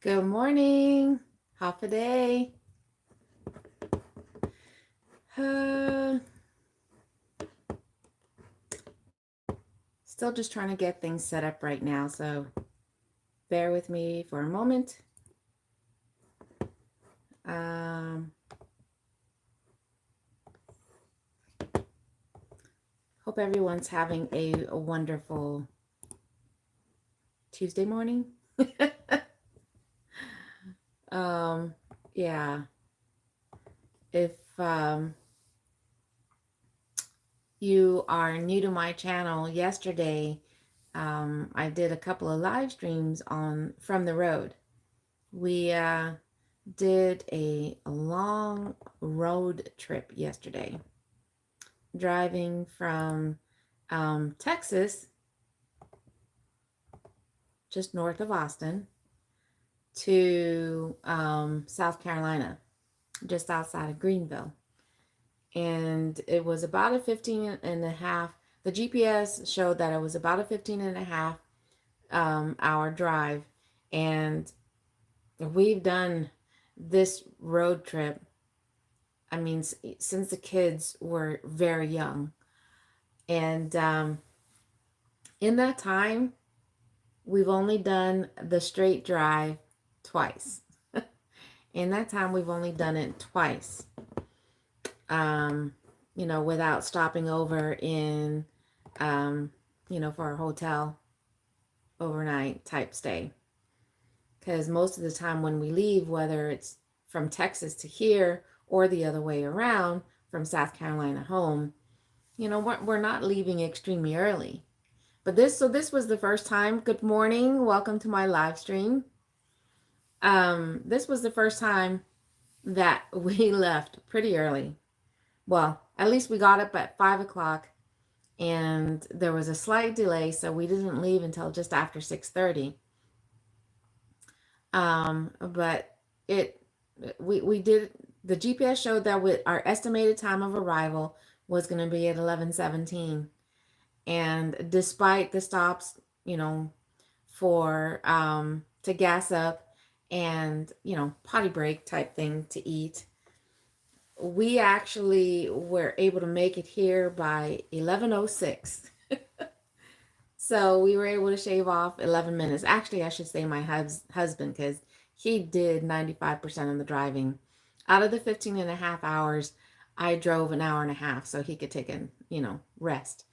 Good morning. Half a day. Uh, Still just trying to get things set up right now, so bear with me for a moment. Um, Hope everyone's having a wonderful Tuesday morning. um, yeah. If you are new to my channel, yesterday I did a couple of live streams on from the road. We did a long road trip yesterday, driving from Texas, just north of Austin, to South Carolina, just outside of Greenville. And it was about a 15 and a half, the GPS showed that it was about a 15 and a half hour drive. And we've done this road trip, I mean, since the kids were very young. And in that time, we've only done the straight drive twice. In that time, we've only done it twice. Without stopping over in, for a hotel overnight type stay. Because most of the time when we leave, whether it's from Texas to here or the other way around, from South Carolina home, we're not leaving extremely early. But this was the first time. Good morning. Welcome to my live stream. This was the first time that we left pretty early. Well, at least we got up at 5 o'clock, and there was a slight delay, so we didn't leave until just after 6:30. But we did, the GPS showed that our estimated time of arrival was going to be at 11:17. And despite the stops, for to gas up and, potty break type thing to eat, we actually were able to make it here by 11:06. So we were able to shave off 11 minutes. Actually, I should say my husband, because he did 95% of the driving. Out of the 15 and a half hours, I drove an hour and a half so he could take a, rest.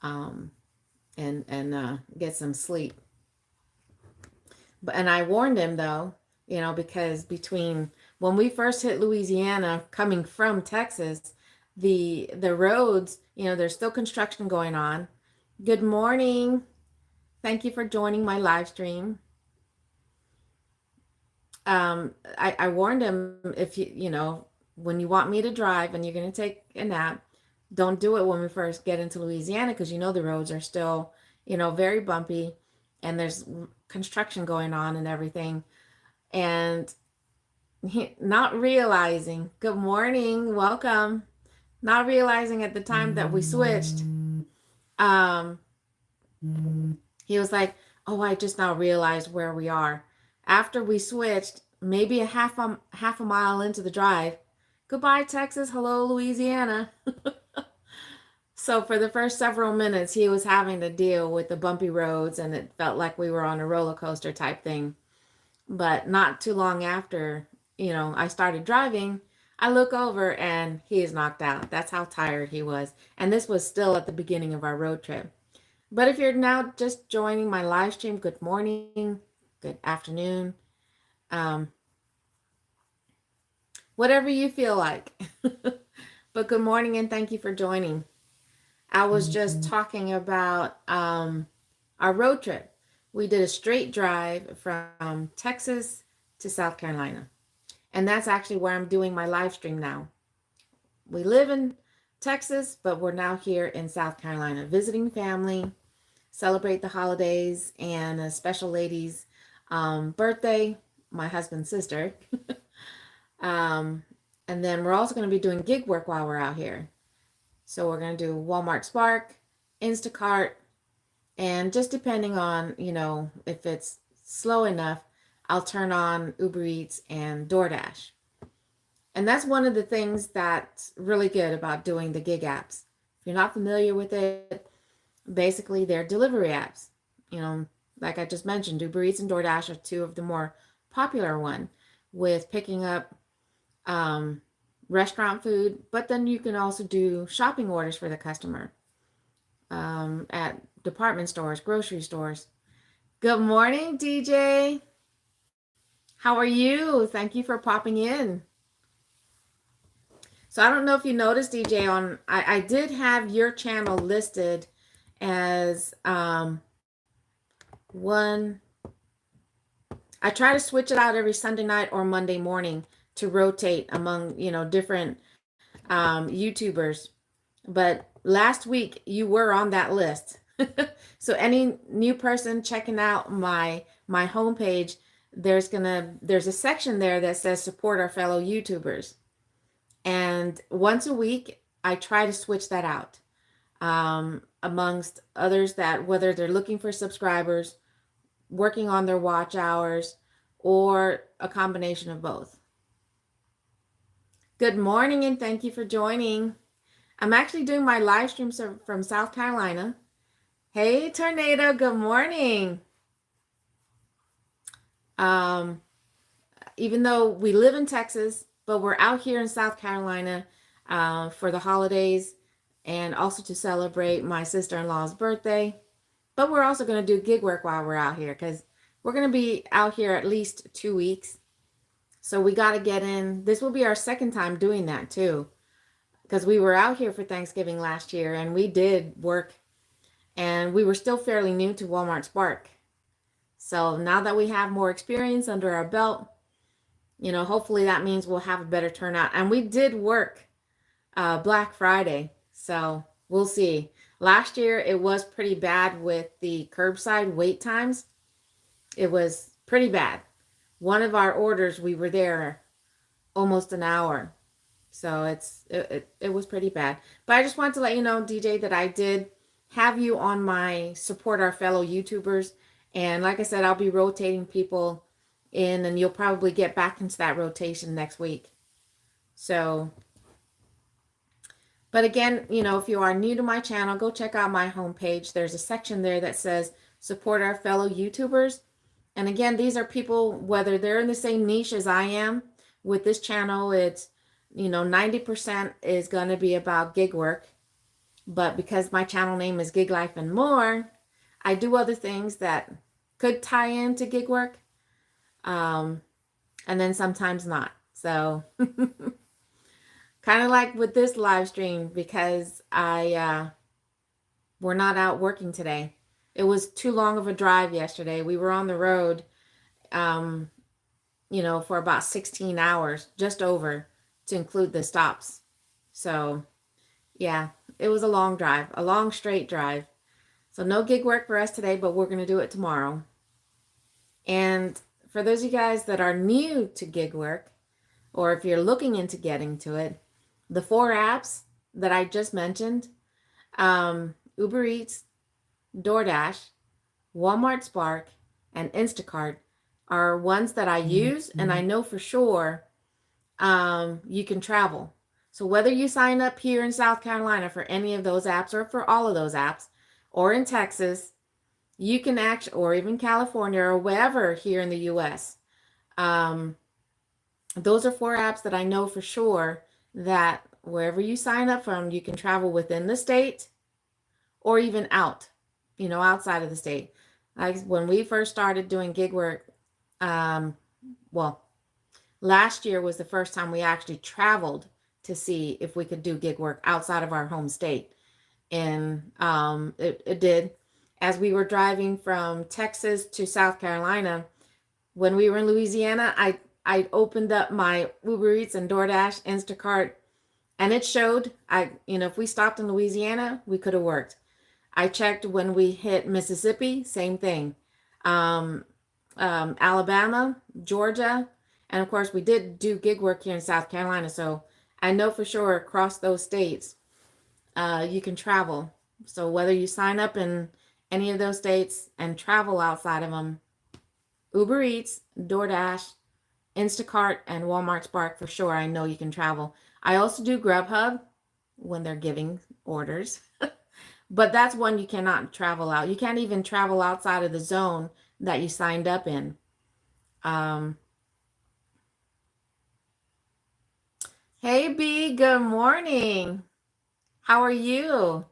And get some sleep. And I warned him, though, because between when we first hit Louisiana coming from Texas, the roads, there's still construction going on. Good morning. Thank you for joining my live stream. I warned him, if when you want me to drive and you're going to take a nap, don't do it when we first get into Louisiana, because the roads are still, very bumpy, and there's construction going on and everything. And not realizing, good morning, welcome, not realizing at the time that we switched, he was like, oh, I just now realized where we are. After we switched, maybe a half a mile into the drive, goodbye, Texas, hello, Louisiana. So for the first several minutes, he was having to deal with the bumpy roads, and it felt like we were on a roller coaster type thing. But not too long after, I started driving, I look over and he is knocked out. That's how tired he was. And this was still at the beginning of our road trip. But if you're now just joining my live stream, good morning, good afternoon, whatever you feel like. But good morning and thank you for joining. I was just talking about our road trip. We did a straight drive from Texas to South Carolina. And that's actually where I'm doing my live stream now. We live in Texas, but we're now here in South Carolina, visiting family, celebrate the holidays, and a special lady's birthday, my husband's sister. And then we're also going to be doing gig work while we're out here. So we're going to do Walmart Spark, Instacart, and just depending on, if it's slow enough, I'll turn on Uber Eats and DoorDash. And that's one of the things that's really good about doing the gig apps. If you're not familiar with it, basically they're delivery apps. You know, like I just mentioned, Uber Eats and DoorDash are two of the more popular one with picking up um, restaurant food, but then you can also do shopping orders for the customer at department stores, grocery stores. Good morning, DJ. How are you? Thank you for popping in. So I don't know if you noticed, DJ, I did have your channel listed as one. I try to switch it out every Sunday night or Monday morning to rotate among, different YouTubers. But last week you were on that list. So any new person checking out my homepage, there's a section there that says support our fellow YouTubers. And once a week, I try to switch that out amongst others that whether they're looking for subscribers, working on their watch hours, or a combination of both. Good morning and thank you for joining. I'm actually doing my live stream from South Carolina. Hey, Tornado, good morning. Even though we live in Texas, but we're out here in South Carolina for the holidays and also to celebrate my sister-in-law's birthday. But we're also going to do gig work while we're out here because we're going to be out here at least 2 weeks. So we got to get in. This will be our second time doing that too, because we were out here for Thanksgiving last year and we did work, and we were still fairly new to Walmart Spark. So now that we have more experience under our belt, hopefully that means we'll have a better turnout. And we did work Black Friday, so we'll see. Last year it was pretty bad with the curbside wait times. It was pretty bad. One of our orders, we were there almost an hour. So it was pretty bad. But I just wanted to let you know, DJ, that I did have you on my support our fellow YouTubers. And like I said, I'll be rotating people in, and you'll probably get back into that rotation next week. So, but again, if you are new to my channel, go check out my homepage. There's a section there that says support our fellow YouTubers. And again, these are people, whether they're in the same niche as I am. With this channel, it's 90% is going to be about gig work. But because my channel name is Gig Life and More, I do other things that could tie into gig work. And then sometimes not. So kind of like with this live stream, because we're not out working today. It was too long of a drive yesterday. We were on the road, for about 16 hours, just over, to include the stops. So yeah, it was a long drive, a long straight drive. So no gig work for us today, but we're going to do it tomorrow. And for those of you guys that are new to gig work, or if you're looking into getting to it, the 4 apps that I just mentioned, Uber Eats, DoorDash, Walmart Spark, and Instacart are ones that I use, and I know for sure you can travel. So whether you sign up here in South Carolina for any of those apps, or for all of those apps, or in Texas, you can actually, or even California, or wherever here in the US, those are 4 apps that I know for sure that wherever you sign up from, you can travel within the state or even out, outside of the state. Like when we first started doing gig work, last year was the first time we actually traveled to see if we could do gig work outside of our home state. And it did. As we were driving from Texas to South Carolina, when we were in Louisiana, I opened up my Uber Eats and DoorDash, Instacart, and it showed, if we stopped in Louisiana, we could have worked. I checked when we hit Mississippi, same thing. Alabama, Georgia, and of course we did do gig work here in South Carolina. So I know for sure across those states, you can travel. So whether you sign up in any of those states and travel outside of them, Uber Eats, DoorDash, Instacart, and Walmart Spark for sure. I know you can travel. I also do Grubhub when they're giving orders, but that's one you cannot travel out. You can't even travel outside of the zone that you signed up in. Um, hey B, good morning. How are you?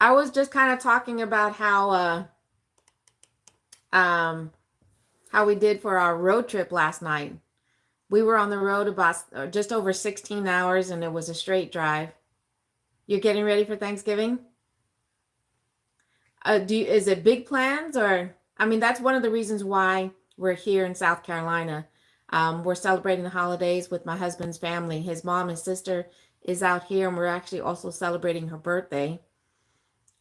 I was just kind of talking about um how we did for our road trip last night. We were on the road about just over 16 hours and it was a straight drive. You're getting ready for Thanksgiving? Is it big plans or I mean that's one of the reasons why we're here in South Carolina. We're celebrating the holidays with my husband's family. His mom and sister is out here and we're actually also celebrating her birthday.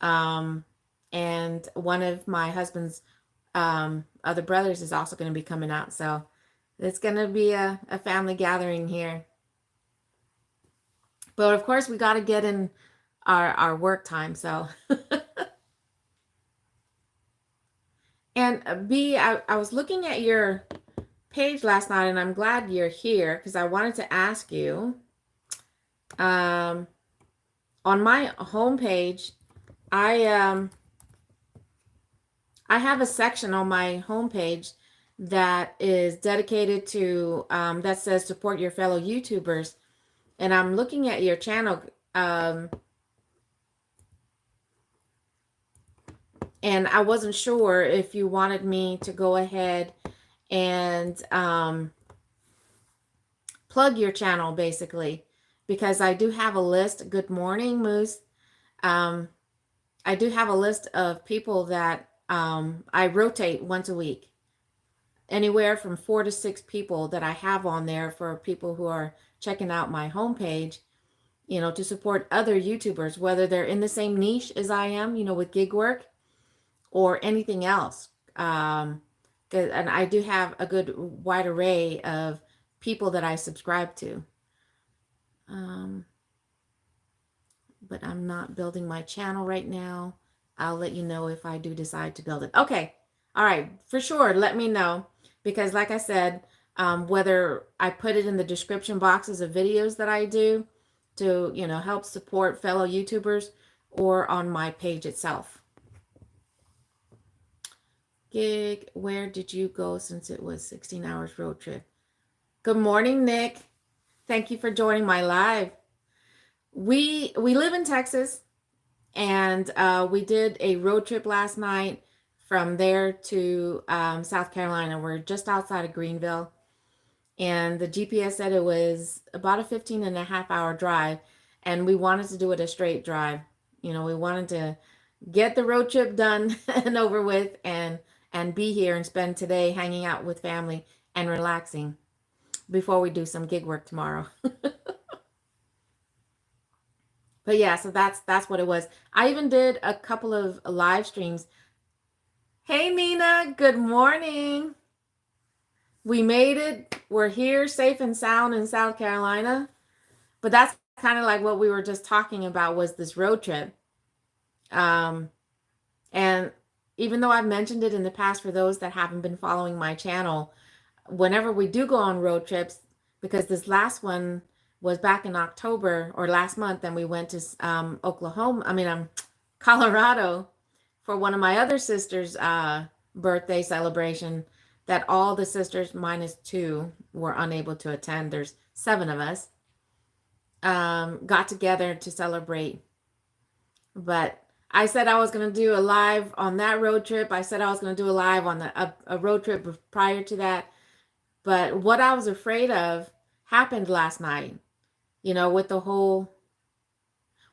Um, and one of my husband's other brothers is also going to be coming out. So it's going to be a family gathering here. But of course, we got to get in our work time. So, and I was looking at your page last night, and I'm glad you're here because I wanted to ask you. On my homepage, I I have a section on my homepage that is dedicated to that says support your fellow YouTubers, and I'm looking at your channel. And I wasn't sure if you wanted me to go ahead and plug your channel basically, because I do have a list. Good morning, Moose. Um, I do have a list of people that I rotate once a week, anywhere from 4 to 6 people that I have on there for people who are checking out my homepage, you know, to support other YouTubers, whether they're in the same niche as I am, you know, with gig work or anything else. And I do have a good wide array of people that I subscribe to. Um, but I'm not building my channel right now. I'll let you know if I do decide to build it. Okay. All right. For sure. Let me know. Because like I said, whether I put it in the description boxes of videos that I do to, you know, help support fellow YouTubers or on my page itself. Gig, where did you go since it was 16 hours road trip? Good morning, Nick. Thank you for joining my live. We live in Texas, and we did a road trip last night from there to South Carolina. We're just outside of Greenville, and the GPS said it was about a 15.5 hour drive, and we wanted to do it a straight drive. You know, we wanted to get the road trip done and over with and be here and spend today hanging out with family and relaxing before we do some gig work tomorrow. But yeah, so that's what it was. I even did a couple of live streams. Hey Nina, good morning. We made it. We're here safe and sound in South Carolina. But that's kind of like what we were just talking about was this road trip. And even though I've mentioned it in the past for those that haven't been following my channel, whenever we do go on road trips, because this last one was back in October or last month, and we went to Colorado for one of my other sisters' birthday celebration that all the sisters minus 2 were unable to attend. There's 7 of us got together to celebrate. But I said I was going to do a live on that road trip. I said I was going to do a live on a road trip prior to that. But what I was afraid of happened last night, you know, with the whole,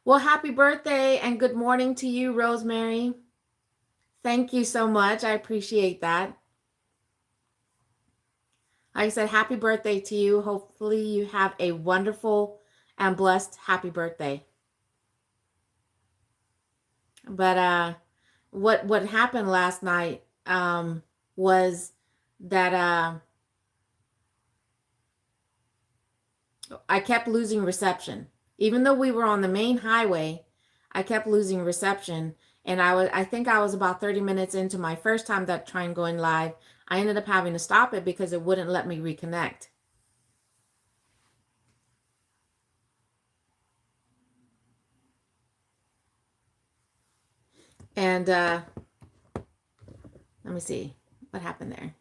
well, happy birthday and good morning to you, Rosemary. Thank you so much. I appreciate that. Like I said, happy birthday to you. Hopefully you have a wonderful and blessed happy birthday. But what happened last night was that I kept losing reception. Even though we were on the main highway, I kept losing reception. And I think I was about 30 minutes into my first time that trying going live. I ended up having to stop it because it wouldn't let me reconnect. And let me see what happened there.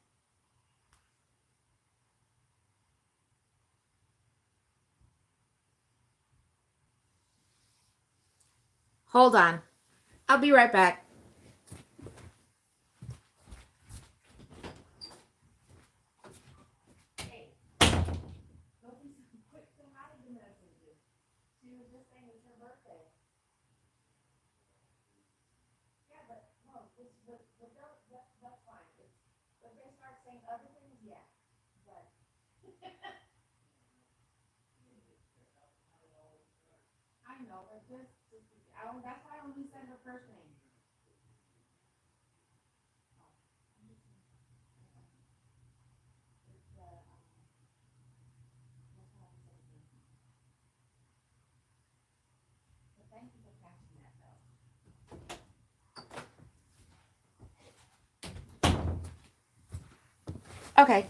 Hold on. I'll be right back. I know, but that's why I only said her first name. But thank you for catching that, though. Okay.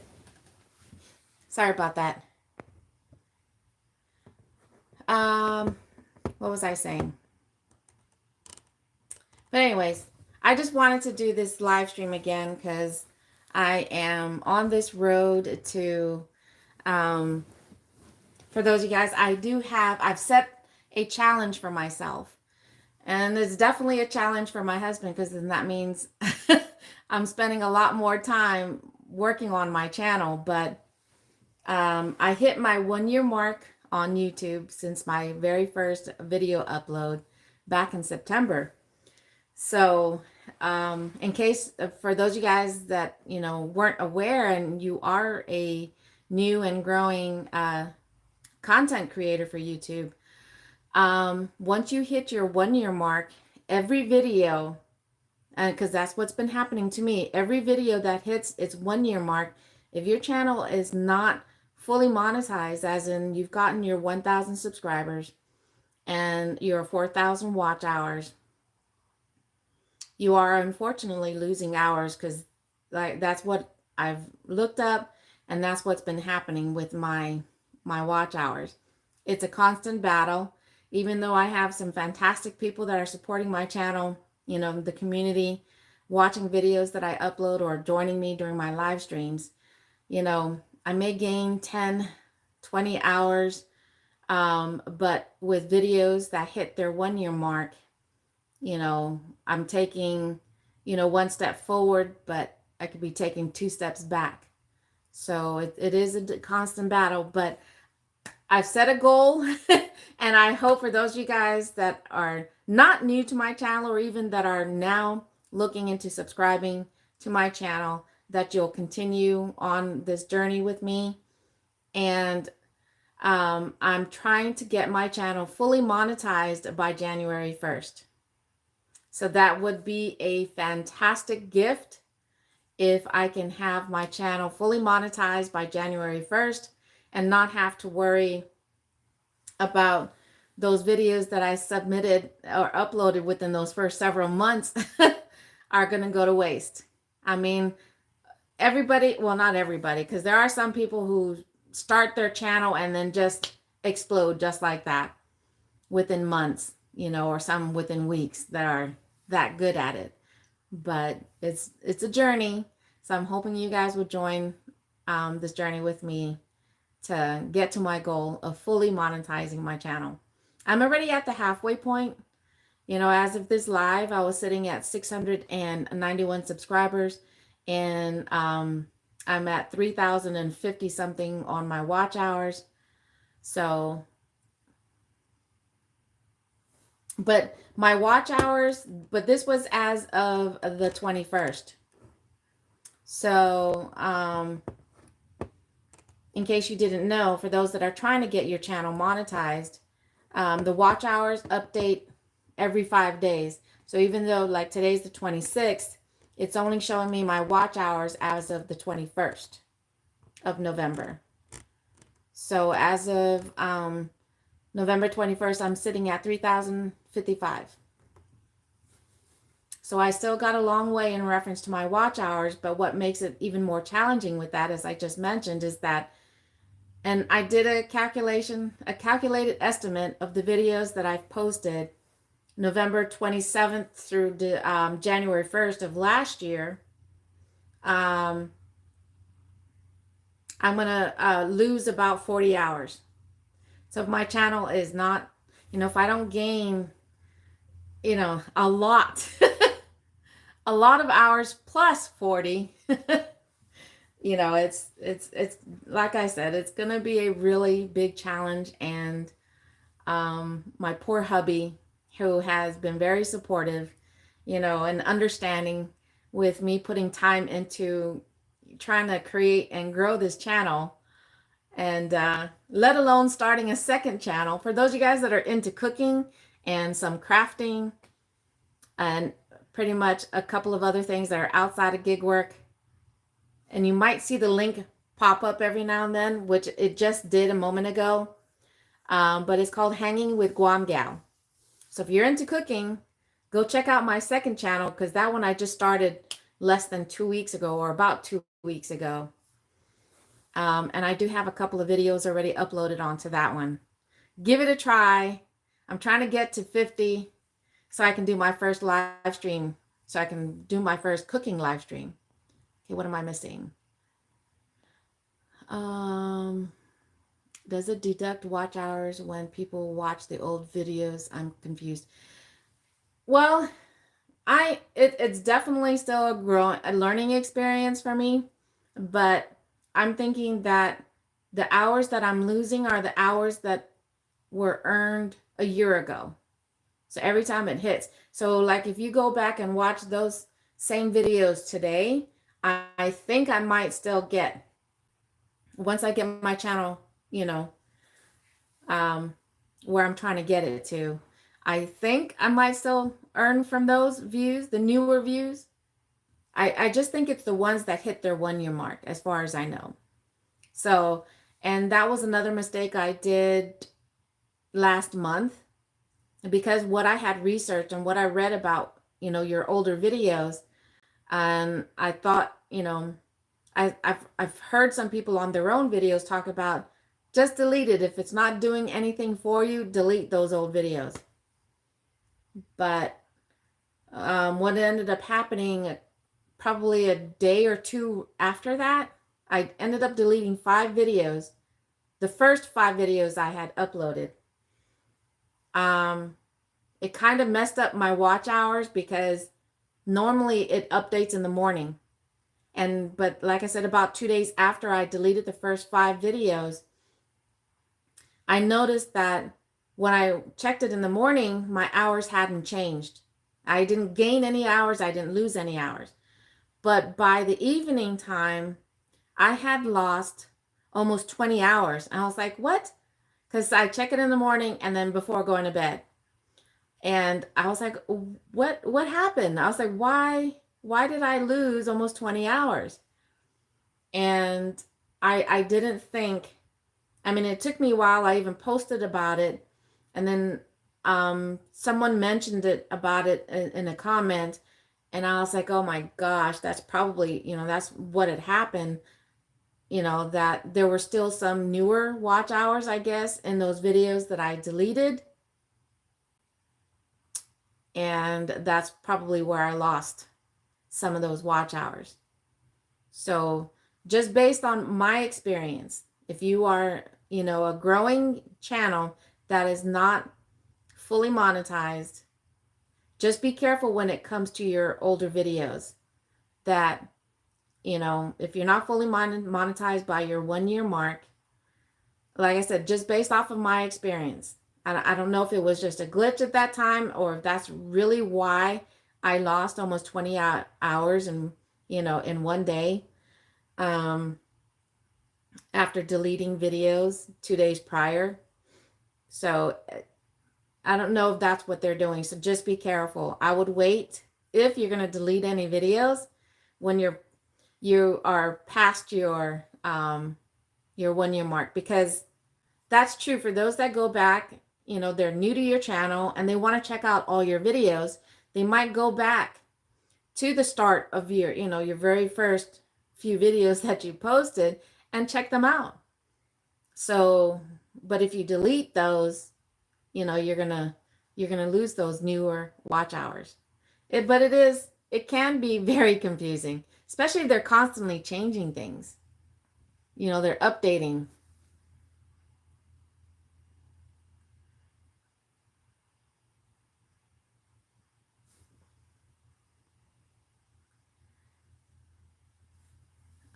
Sorry about that. What was I saying? But anyways, I just wanted to do this live stream again because I am on this road to, for those of you guys, I've set a challenge for myself. And it's definitely a challenge for my husband because then that means I'm spending a lot more time working on my channel. But I hit my 1 year mark on YouTube since my very first video upload back in September. So in case for those of you guys that, weren't aware and you are a new and growing content creator for YouTube, once you hit your 1 year mark, every video, because that's what's been happening to me, every video that hits its 1 year mark, if your channel is not fully monetized, as in you've gotten your 1,000 subscribers and your 4,000 watch hours, you are unfortunately losing hours, because that's what I've looked up, and that's what's been happening with my watch hours. It's a constant battle. Even though I have some fantastic people that are supporting my channel, the community, watching videos that I upload or joining me during my live streams, I may gain 10, 20 hours, but with videos that hit their 1 year mark, I'm taking, one step forward, but I could be taking 2 steps back. So it is a constant battle, but I've set a goal and I hope for those of you guys that are not new to my channel or even that are now looking into subscribing to my channel, that you'll continue on this journey with me. And I'm trying to get my channel fully monetized by January 1st. So that would be a fantastic gift if I can have my channel fully monetized by January 1st and not have to worry about those videos that I submitted or uploaded within those first several months are going to go to waste. I mean, everybody, well, not everybody, because there are some people who start their channel and then just explode just like that within months, or some within weeks that are that good at it. But it's a journey. So I'm hoping you guys will join this journey with me to get to my goal of fully monetizing my channel. I'm already at the halfway point. As of this live, I was sitting at 691 subscribers, and I'm at 3,050 something on my watch hours. So, but my watch hours, but this was as of the 21st. So, in case you didn't know, for those that are trying to get your channel monetized, the watch hours update every 5 days. So even though like today's the 26th, it's only showing me my watch hours as of the 21st of November. So as of November 21st, I'm sitting at 3,055. So I still got a long way in reference to my watch hours, but what makes it even more challenging with that, as I just mentioned, is that, and I did a calculated estimate of the videos that I've posted November 27th through January 1st of last year. I'm going to lose about 40 hours. So if my channel is not, if I don't gain, a lot, a lot of hours plus 40, it's like I said, it's going to be a really big challenge. And my poor hubby, who has been very supportive, and understanding with me putting time into trying to create and grow this channel, and let alone starting a second channel. For those of you guys that are into cooking and some crafting and pretty much a couple of other things that are outside of gig work, and you might see the link pop up every now and then, which it just did a moment ago, but it's called Hanging with Guam Gal. So if you're into cooking, go check out my second channel, because that one I just started less than 2 weeks ago, or about 2 weeks ago. And I do have a couple of videos already uploaded onto that one. Give it a try. I'm trying to get to 50 so I can do my first live stream, so I can do my first cooking live stream. Okay, what am I missing? Does it deduct watch hours when people watch the old videos? I'm confused. Well, it's definitely still a learning experience for me, but I'm thinking that the hours that I'm losing are the hours that were earned a year ago. So every time it hits. So like if you go back and watch those same videos today, I think I might still get, once I get my channel, where I'm trying to get it to, I think I might still earn from those views, the newer views. I just think it's the ones that hit their 1 year mark, as far as I know. So, and that was another mistake I did last month, because what I had researched and what I read about, your older videos, and I thought, I've heard some people on their own videos talk about, just delete it. If it's not doing anything for you, delete those old videos. But what ended up happening, probably a day or two after that, I ended up deleting 5 videos. The first 5 videos I had uploaded. It kind of messed up my watch hours, because normally it updates in the morning. But like I said, about 2 days after I deleted the first 5 videos, I noticed that when I checked it in the morning, my hours hadn't changed. I didn't gain any hours. I didn't lose any hours. But by the evening time, I had lost almost 20 hours. And I was like, what? Because I check it in the morning and then before going to bed. And I was like, what happened? I was like, why did I lose almost 20 hours? And I didn't think, it took me a while. I even posted about it. And then someone mentioned it about it in a comment. And I was like, oh my gosh, that's probably, that's what had happened. That there were still some newer watch hours, I guess, in those videos that I deleted. And that's probably where I lost some of those watch hours. So just based on my experience, if you are, a growing channel that is not fully monetized, just be careful when it comes to your older videos that, if you're not fully monetized by your 1 year mark, like I said, just based off of my experience, I don't know if it was just a glitch at that time, or if that's really why I lost almost 20 hours in 1 day, after deleting videos 2 days prior. So I don't know if that's what they're doing. So just be careful. I would wait, if you're going to delete any videos, when you are past your 1 year mark, because that's true for those that go back, they're new to your channel and they want to check out all your videos. They might go back to the start of your, your very first few videos that you posted and check them out. So, but if you delete those, you're gonna lose those newer watch hours. But it can be very confusing, especially if they're constantly changing things. They're updating.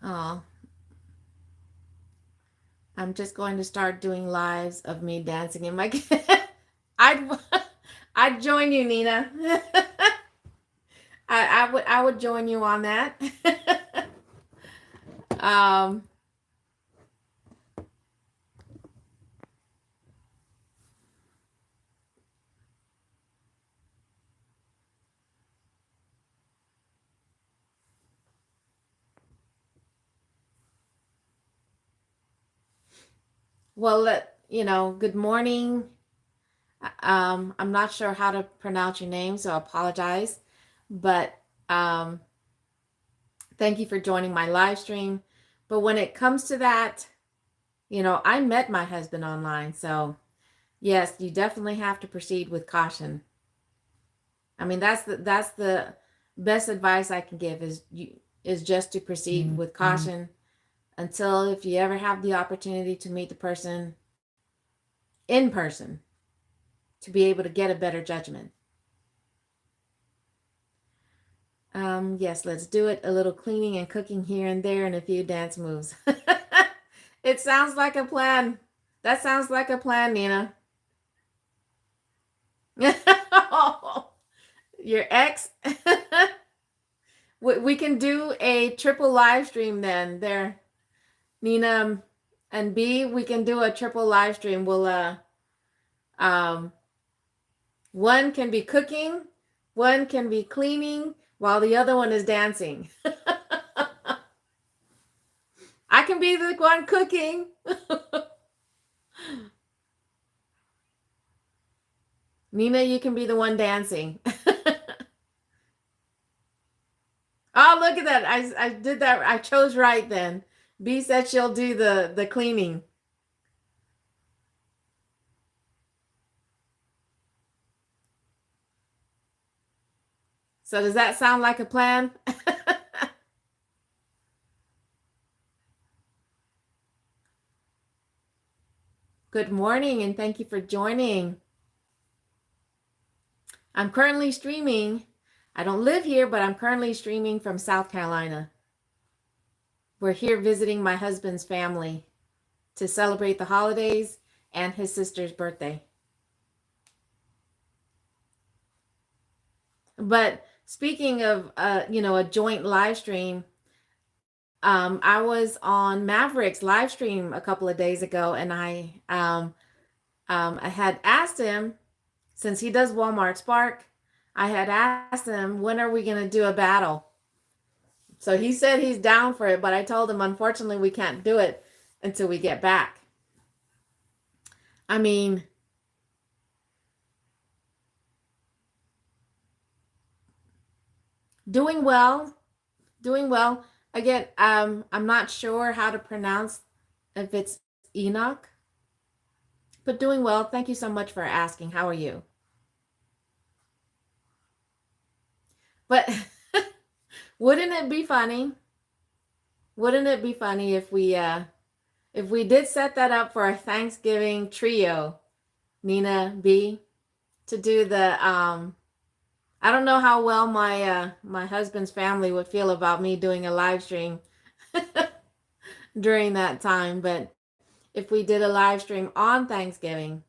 Oh, I'm just going to start doing lives of me dancing in my. I'd I'd join you, Nina. I would join you on that. um. Well, good morning. I'm not sure how to pronounce your name, so I apologize. But um, thank you for joining my live stream. But when it comes to that, I met my husband online. So, yes, you definitely have to proceed with caution. I mean, that's the best advice I can give is just to proceed with caution until if you ever have the opportunity to meet the person in person to be able to get a better judgment. Yes, let's do it. A little cleaning and cooking here and there and a few dance moves. It sounds like a plan. That sounds like a plan, Nina. Your ex? We can do a triple live stream then. There, Nina and B, we can do a triple live stream. Um, one can be cooking, one can be cleaning, while the other one is dancing. I can be the one cooking. Nina, you can be the one dancing. Oh, look at that. I did that. I chose right then. B said she'll do the cleaning. So does that sound like a plan? Good morning and thank you for joining. I'm currently streaming. I don't live here, but I'm currently streaming from South Carolina. We're here visiting my husband's family to celebrate the holidays and his sister's birthday. But speaking of a joint live stream, I was on Maverick's live stream a couple of days ago, and I had asked him, since he does Walmart Spark, I had asked him, when are we going to do a battle? So he said he's down for it, but I told him, unfortunately, we can't do it until we get back. I mean, doing well, doing well. Again, I'm not sure how to pronounce if it's Enoch, but doing well. Thank you so much for asking. How are you? But wouldn't it be funny? Wouldn't it be funny if we did set that up for a Thanksgiving trio, Nina B, to do the I don't know how well my husband's family would feel about me doing a live stream during that time, but if we did a live stream on Thanksgiving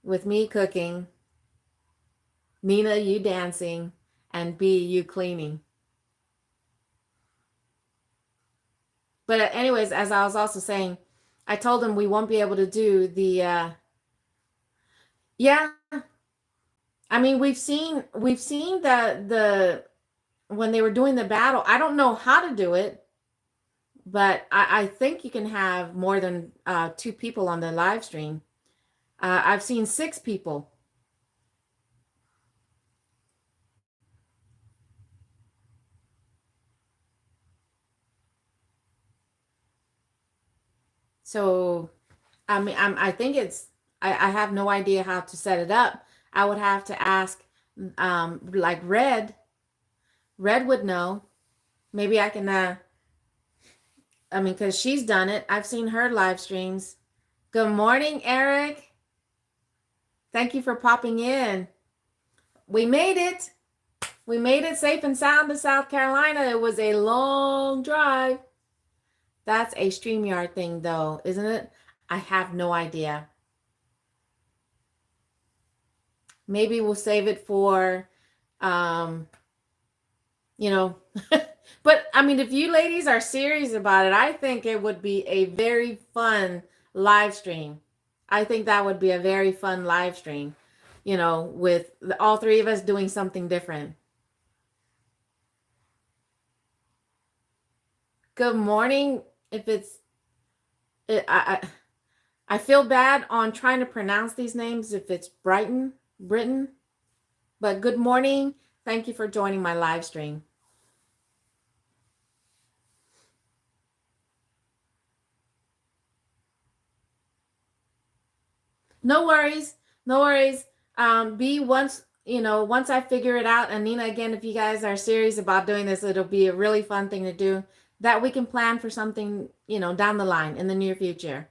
with me cooking, Nina you dancing, and B you cleaning. But anyways, as I was also saying, I told him we won't be able to do the yeah. I mean, we've seen the when they were doing the battle. I don't know how to do it, but I think you can have more than two people on the live stream. I've seen six people. So I mean, I think I have no idea how to set it up. I would have to ask, like Red would know. Maybe I can, I mean, because she's done it. I've seen her live streams. Good morning, Eric. Thank you for popping in. We made it. We made it safe and sound to South Carolina. It was a long drive. That's a StreamYard thing, though, isn't it? I have no idea. Maybe we'll save it for, um, you know, but I mean, if you ladies are serious about it, I think it would be a very fun live stream. I think that would be a very fun live stream, with all three of us doing something different. Good morning. If it's, I feel bad on trying to pronounce these names if it's Britain, but good morning. Thank you for joining my live stream. No worries. No worries. Once I figure it out, and Nina, again, if you guys are serious about doing this, it'll be a really fun thing to do that we can plan for something, down the line in the near future.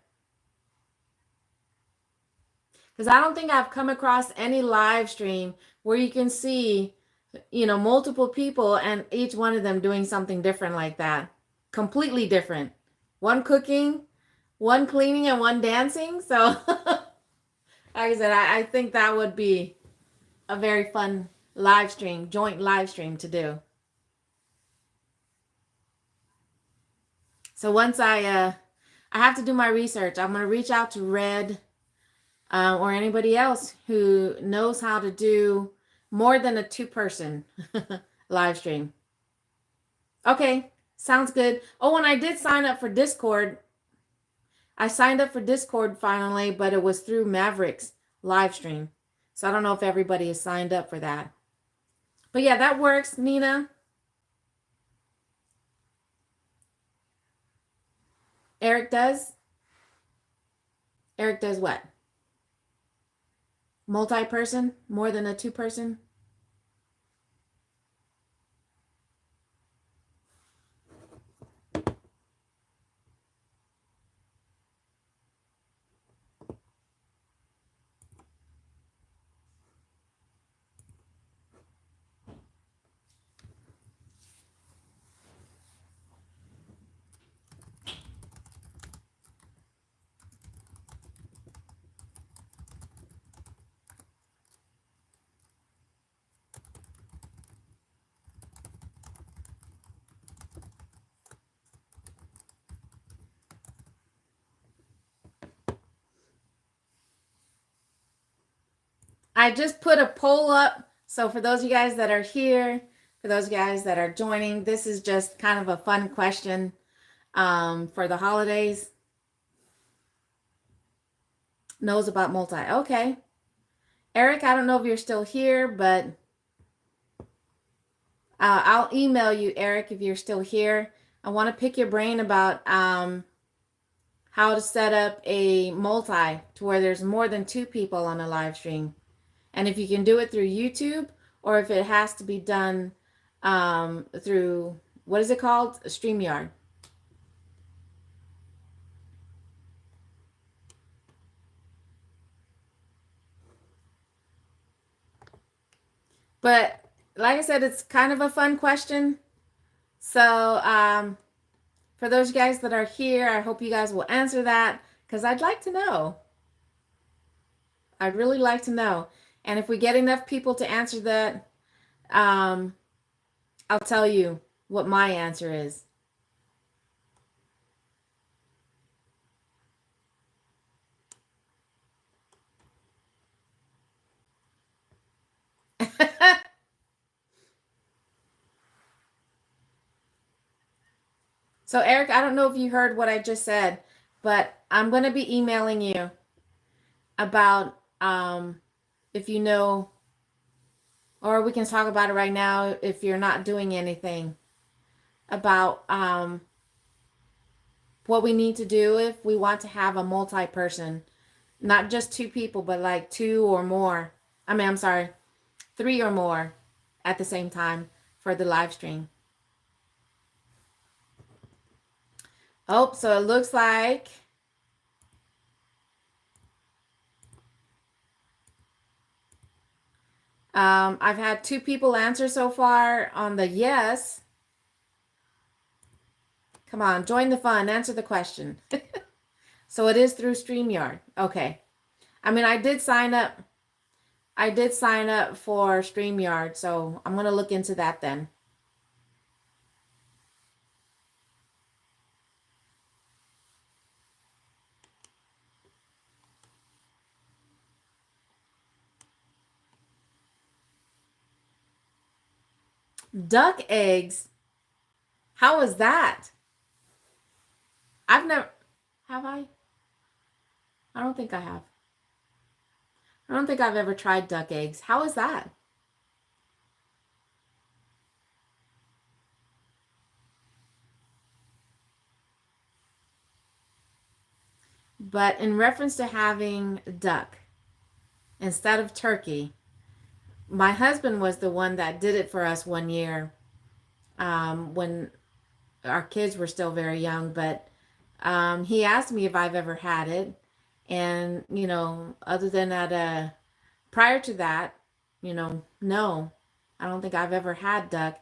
Because I don't think I've come across any live stream where you can see, multiple people and each one of them doing something different like that. Completely different. One cooking, one cleaning, and one dancing. So, like I said, I think that would be a very fun joint live stream to do. So once I have to do my research. I'm going to reach out to Red or anybody else who knows how to do more than a two-person live stream. Okay, sounds good. Oh, and I did sign up for Discord. I signed up for Discord finally, but it was through Maverick's live stream. So I don't know if everybody is signed up for that. But yeah, that works, Nina. Eric does? Eric does what? Multi-person? More than a two-person? I just put a poll up. So for those of you guys that are here, for those guys that are joining, this is just kind of a fun question for the holidays. Knows about multi. Okay. Eric, I don't know if you're still here, but I'll email you, Eric, if you're still here. I want to pick your brain about how to set up a multi to where there's more than two people on a live stream. And if you can do it through YouTube or if it has to be done through, what is it called? StreamYard. But like I said, it's kind of a fun question. So for those guys that are here, I hope you guys will answer that because I'd like to know. I'd really like to know. And if we get enough people to answer that, I'll tell you what my answer is. So Eric, I don't know if you heard what I just said, but I'm going to be emailing you about if you know, or we can talk about it right now if you're not doing anything about what we need to do if we want to have a multi-person, not just two people, but like two or more. I mean, I'm sorry, three or more at the same time for the live stream. Oh, so it looks like I've had two people answer so far on the yes. Come on, join the fun, answer the question. So it is through StreamYard. Okay. I mean, I did sign up. I did sign up for StreamYard, so I'm going to look into that then. Duck eggs. How is that? I've never, have I? I don't think I have. I don't think I've ever tried duck eggs. How is that? But in reference to having duck instead of turkey, my husband was the one that did it for us one year when our kids were still very young. But he asked me if I've ever had it. And, other than that, prior to that, no, I don't think I've ever had duck.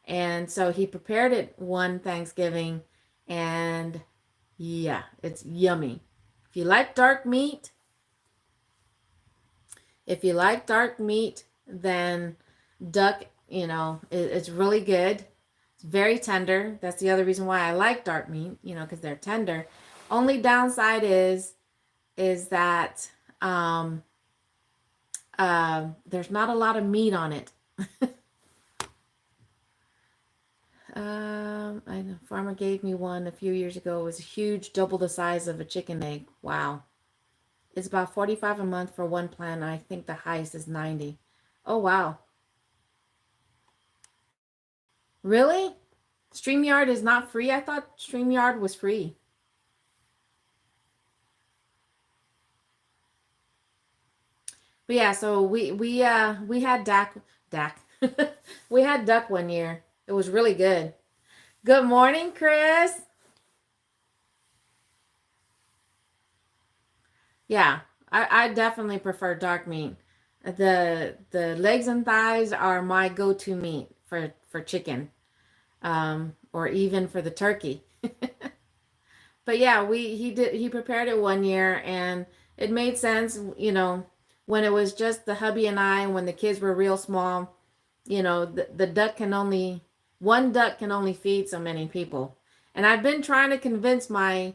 And so he prepared it one Thanksgiving, and yeah, it's yummy. If you like dark meat, then duck, it's really good. It's very tender. That's the other reason why I like dark meat, because they're tender. Only downside is that there's not a lot of meat on it. A farmer gave me one a few years ago. It was huge, double the size of a chicken egg. Wow. It's about $45 a month for one plan. I think the highest is $90. Oh, wow. Really? StreamYard is not free? I thought StreamYard was free. But yeah, so we had Dak. We had duck one year. It was really good. Good morning, Chris. Yeah, I definitely prefer dark meat. The legs and thighs are my go-to meat for chicken, or even for the turkey. But yeah, he prepared it one year, and it made sense, when it was just the hubby and I, when the kids were real small. The duck can only one duck can only feed so many people. And I've been trying to convince my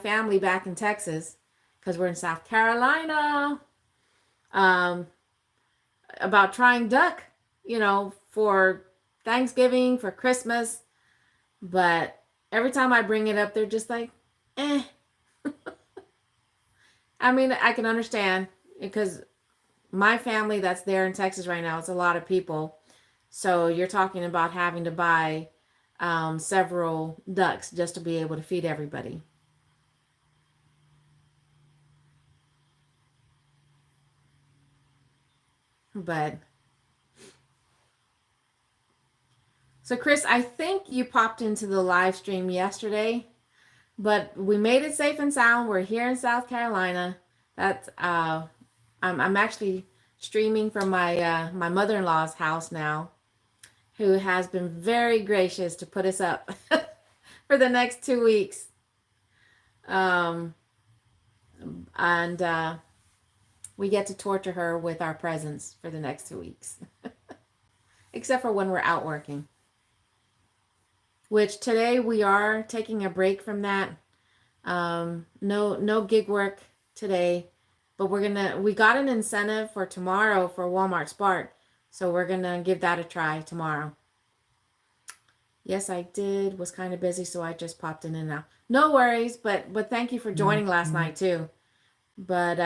family back in Texas, because we're in South Carolina, um, about trying duck, for Thanksgiving, for Christmas. But every time I bring it up, they're just like, eh. I mean, I can understand, because my family that's there in Texas right now, it's a lot of people. So you're talking about having to buy several ducks just to be able to feed everybody. But so, Chris, I think you popped into the live stream yesterday, but we made it safe and sound. We're here in South Carolina. That's I'm actually streaming from my mother-in-law's house now, who has been very gracious to put us up for the next 2 weeks. Um, and we get to torture her with our presence for the next 2 weeks, except for when we're out working. Which today we are taking a break from that. No gig work today, but we got an incentive for tomorrow for Walmart Spark, so we're gonna give that a try tomorrow. Yes, I did. Was kind of busy, so I just popped in and out. No worries, but thank you for joining last night too. But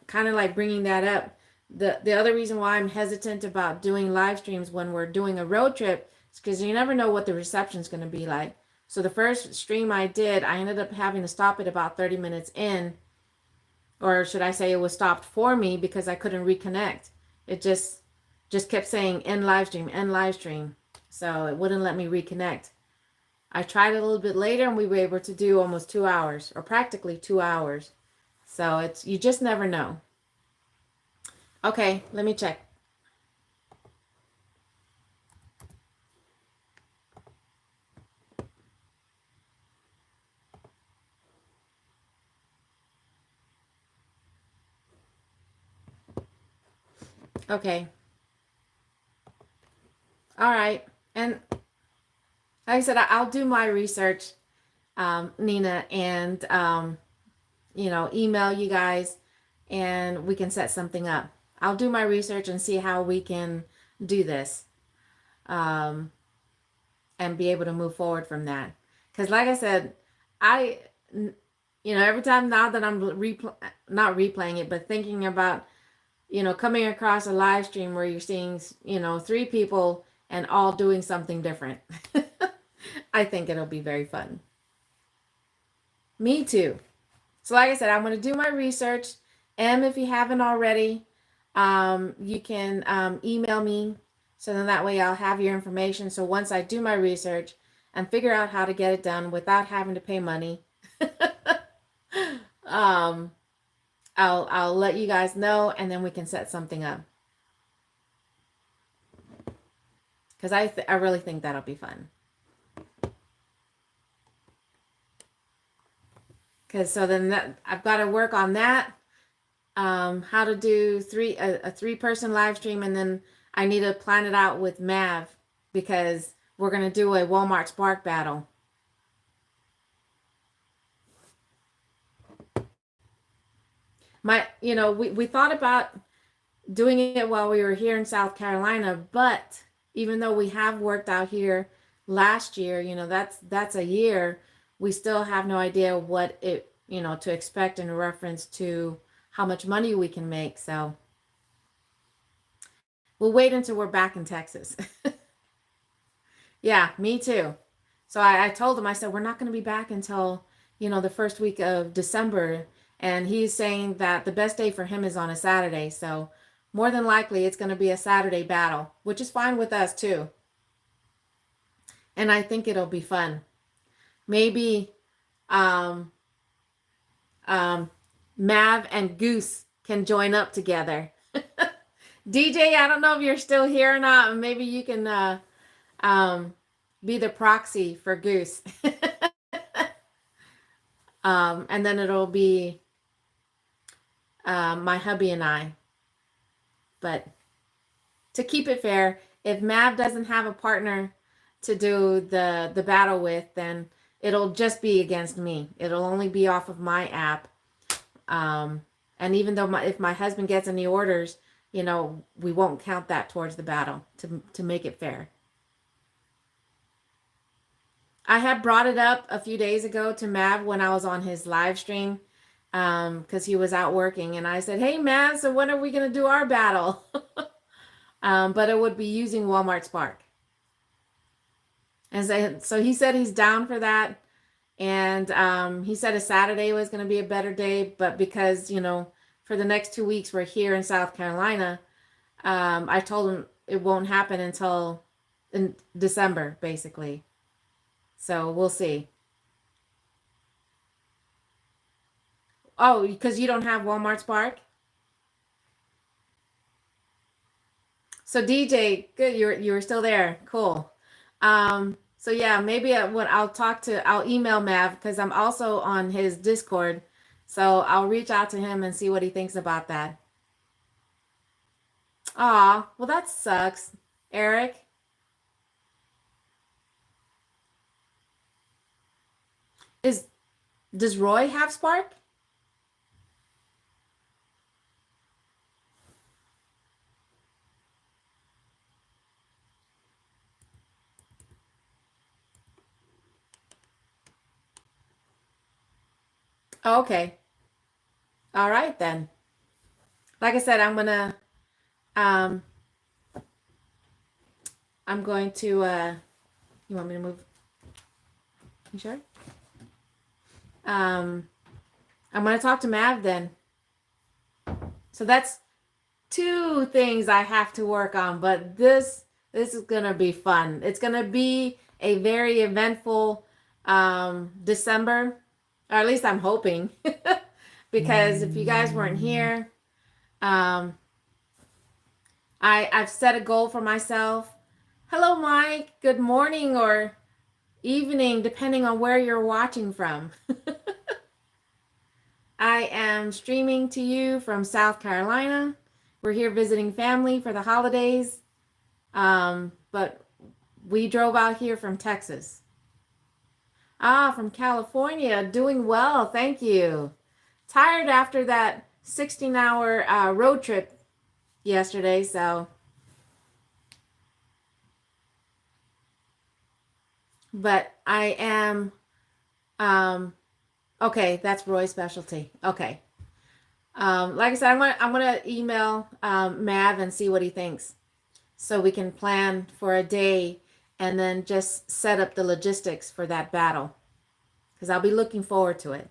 kind of like bringing that up, the other reason why I'm hesitant about doing live streams when we're doing a road trip is because you never know what the reception's going to be like. So the first stream I did, I ended up having to stop it about 30 minutes in, or should I say it was stopped for me because I couldn't reconnect. It just kept saying end live stream, end live stream. So it wouldn't let me reconnect. I tried it a little bit later and we were able to do almost 2 hours, or practically 2 hours. So it's, you just never know. Okay, let me check. Okay. All right. And like I said, I'll do my research, Nina, and email you guys, and we can set something up. I'll do my research and see how we can do this, um, and be able to move forward from that. Because, like I said, I, every time now that I'm not replaying it, but thinking about, coming across a live stream where you're seeing, three people and all doing something different. I think it'll be very fun. Me too. So like I said, I'm going to do my research. If you haven't already, you can email me. So then that way I'll have your information. So once I do my research and figure out how to get it done without having to pay money, um, I'll let you guys know, and then we can set something up. Because I really think that'll be fun. Because so then I've got to work on that. How to do a 3-person live stream, and then I need to plan it out with Mav because we're gonna do a Walmart Spark battle. We thought about doing it while we were here in South Carolina, but even though we have worked out here last year, that's a year, we still have no idea what it, to expect in reference to how much money we can make. So we'll wait until we're back in Texas. Yeah, me too. So I told him, I said, we're not going to be back until, the first week of December. And he's saying that the best day for him is on a Saturday. So more than likely it's going to be a Saturday battle, which is fine with us too. And I think it'll be fun. Maybe um, Mav and Goose can join up together. DJ, I don't know if you're still here or not. Maybe you can be the proxy for Goose. And then it'll be my hubby and I. But to keep it fair, if Mav doesn't have a partner to do the battle with, then it'll just be against me. It'll only be off of my app. And even though if my husband gets any orders, we won't count that towards the battle to make it fair. I had brought it up a few days ago to Mav when I was on his live stream, because he was out working, and I said, hey Mav, so when are we going to do our battle? But it would be using Walmart Spark. And so he said he's down for that. And he said a Saturday was going to be a better day, but because, for the next 2 weeks we're here in South Carolina, I told him it won't happen until in December, basically. So we'll see. Oh, because you don't have Walmart Spark? So DJ, good, you were still there. Cool. So yeah, maybe I'll email Mav because I'm also on his Discord. So I'll reach out to him and see what he thinks about that. Aw, well that sucks, Eric. Does Roy have Spark? Oh, okay. All right then. Like I said, um I'm going to you want me to move? You sure? I'm going to talk to Mav then. So that's 2 things I have to work on, but this is going to be fun. It's going to be a very eventful December, or at least I'm hoping, because if you guys weren't here, I've set a goal for myself. Hello, Mike. Good morning or evening, depending on where you're watching from. I am streaming to you from South Carolina. We're here visiting family for the holidays, but we drove out here from Texas. From California. Doing well, thank you. Tired after that 16-hour road trip yesterday, so. But I am, okay, that's Roy's specialty. Okay. Like I said, I'm gonna email Mav and see what he thinks, so we can plan for a day and then just set up the logistics for that battle, because I'll be looking forward to it.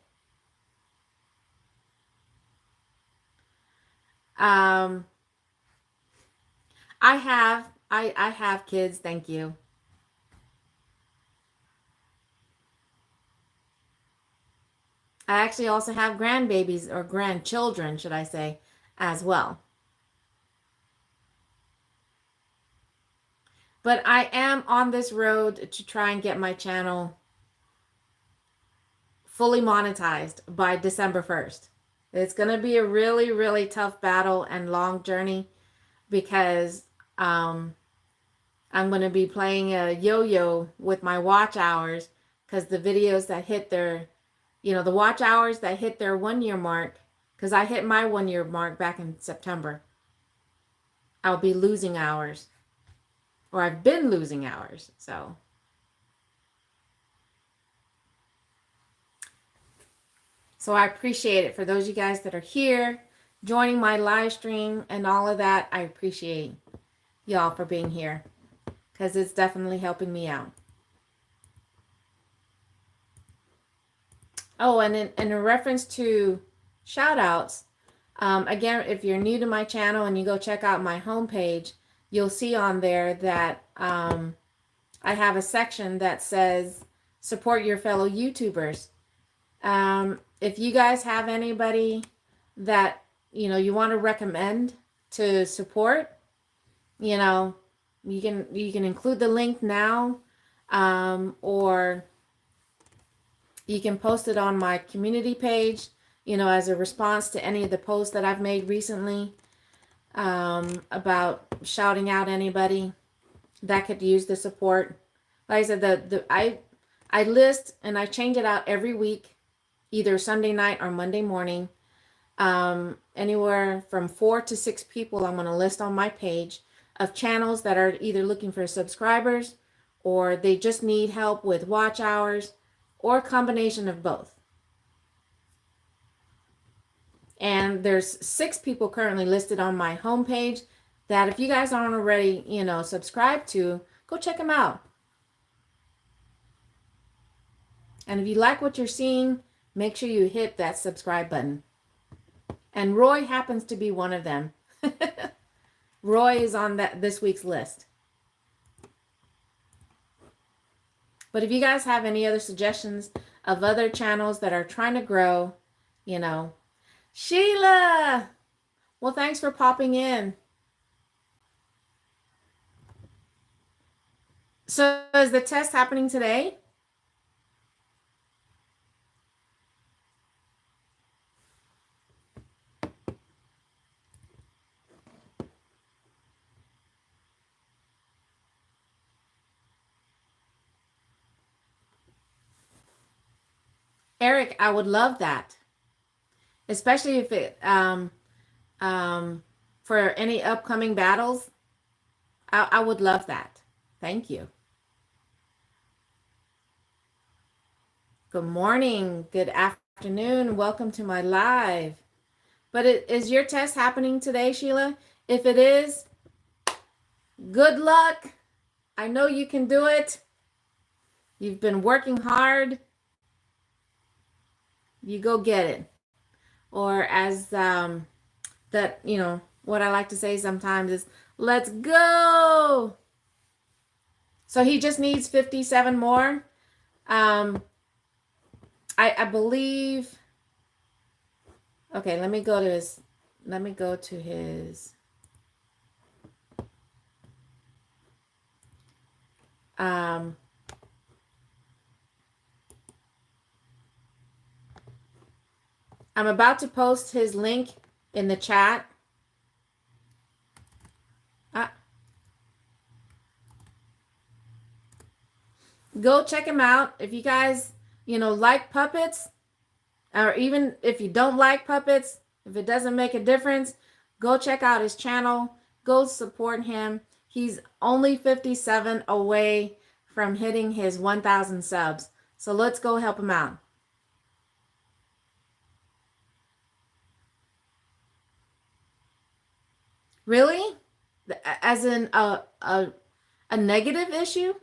I have kids, thank you. I actually also have grandbabies, or grandchildren, should I say, as well. But I am on this road to try and get my channel fully monetized by December 1st. It's going to be a really, really tough battle and long journey, because I'm going to be playing a yo-yo with my watch hours, because the videos that hit their, the watch hours that hit their 1-year mark, because I hit my 1-year mark back in September, I'll be losing hours, or I've been losing hours. So I appreciate it for those of you guys that are here, joining my live stream and all of that. I appreciate y'all for being here, because it's definitely helping me out. Oh, and in reference to shout outs, again, if you're new to my channel and you go check out my homepage, you'll see on there that I have a section that says support your fellow YouTubers. If you guys have anybody that you want to recommend to support, you can include the link now, or you can post it on my community page, as a response to any of the posts that I've made recently, about shouting out anybody that could use the support. Like I said, I list and I change it out every week, either Sunday night or Monday morning. Anywhere from 4 to 6 people I'm going to list on my page, of channels that are either looking for subscribers, or they just need help with watch hours, or a combination of both. And there's 6 people currently listed on my homepage that, if you guys aren't already, subscribed to, go check them out. And if you like what you're seeing, make sure you hit that subscribe button. And Roy happens to be one of them. Roy is on this week's list. But if you guys have any other suggestions of other channels that are trying to grow, Sheila, well, thanks for popping in. So is the test happening today? Eric, I would love that. Especially if it, for any upcoming battles, I would love that. Thank you. Good morning, good afternoon. Welcome to my live. But is your test happening today, Sheila? If it is, good luck. I know you can do it. You've been working hard, you go get it. Or as that, you know, what I like to say sometimes is, let's go. So he just needs 57 more. I believe, okay, let me go to his, um, I'm about to post his link in the chat. Go check him out. If you guys, you know, like puppets, or even if you don't like puppets, if it doesn't make a difference, go check out his channel. Go support him. He's only 57 away from hitting his 1,000 subs. So let's go help him out. Really? As in a negative issue?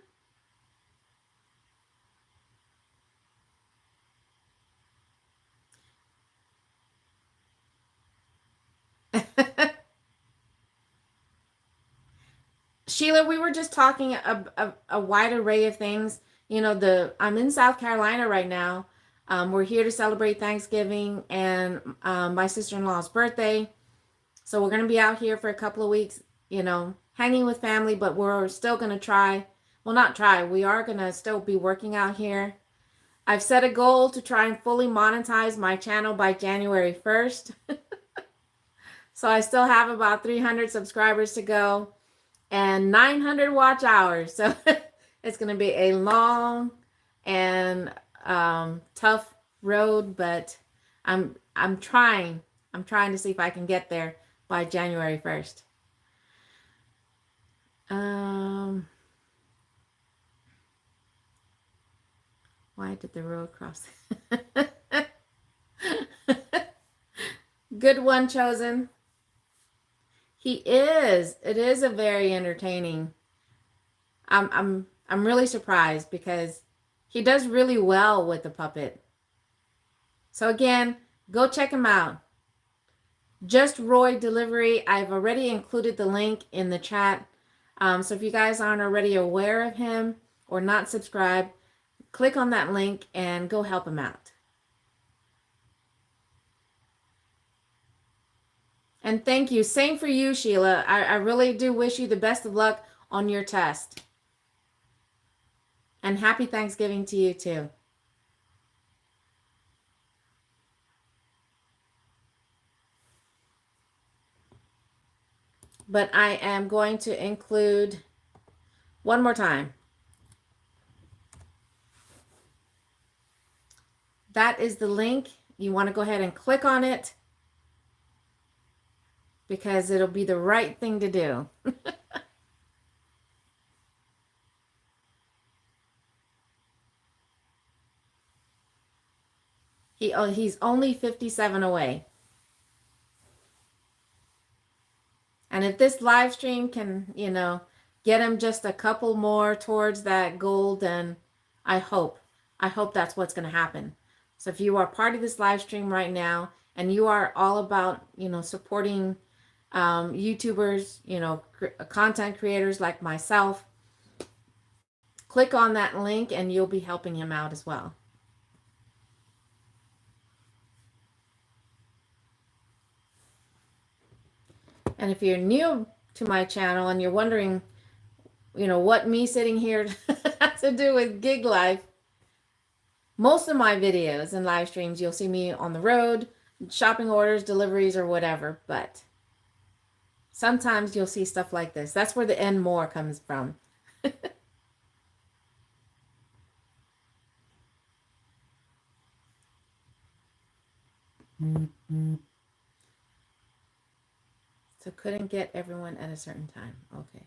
Sheila, we were just talking a wide array of things. You know, I'm in South Carolina right now. We're here to celebrate Thanksgiving and my sister-in-law's birthday. So we're going to be out here for a couple of weeks, you know, hanging with family, but we're still going to try. Well, not try. We are going to still be working out here. I've set a goal to try and fully monetize my channel by January 1st. So I still have about 300 subscribers to go and 900 watch hours. So it's going to be a long and tough road, but I'm trying. I'm trying to see if I can get there by January 1st. Why did the road cross? Good one, Chosen. He is. It is a very entertaining. I'm really surprised because he does really well with the puppet. So again, go check him out. Just Roy Delivery. I've already included the link in the chat. So if you guys aren't already aware of him or not subscribed, click on that link and go help him out. And thank you. Same for you, Sheila. I really do wish you the best of luck on your test. And happy Thanksgiving to you too. But I am going to include one more time. That is the link. You want to go ahead and click on it because it'll be the right thing to do. He's only 57 away. And if this live stream can, you know, get him just a couple more towards that goal, then I hope that's what's going to happen. So if you are part of this live stream right now and you are all about, you know, supporting YouTubers, you know, content creators like myself, click on that link and you'll be helping him out as well. And if you're new to my channel and you're wondering, you know, what me sitting here has to do with gig life, most of my videos and live streams, you'll see me on the road, shopping orders, deliveries, or whatever. But sometimes you'll see stuff like this. That's where the "and more" comes from. So couldn't get everyone at a certain time. Okay.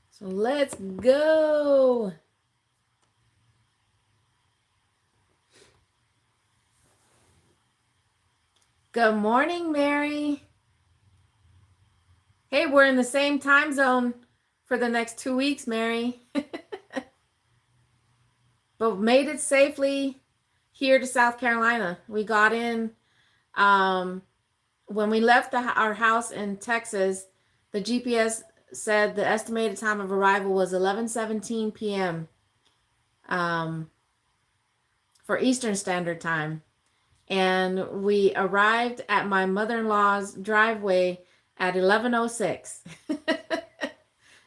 So let's go. Good morning, Mary. Hey, we're in the same time zone for the next 2 weeks, Mary. But made it safely here to South Carolina. We got in when we left our house in Texas. The GPS said the estimated time of arrival was 11:17 p.m. For Eastern Standard Time. And we arrived at my mother-in-law's driveway at 11:06.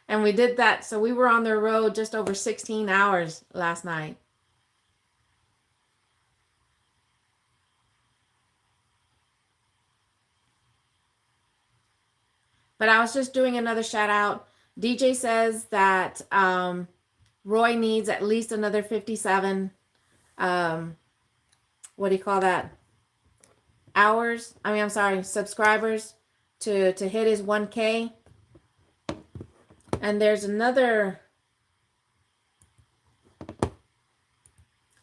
And we did that. So we were on the road just over 16 hours last night. But I was just doing another shout out. DJ says that Roy needs at least another 57, what do you call that? Hours. I'm sorry, subscribers to hit his 1K. And there's another.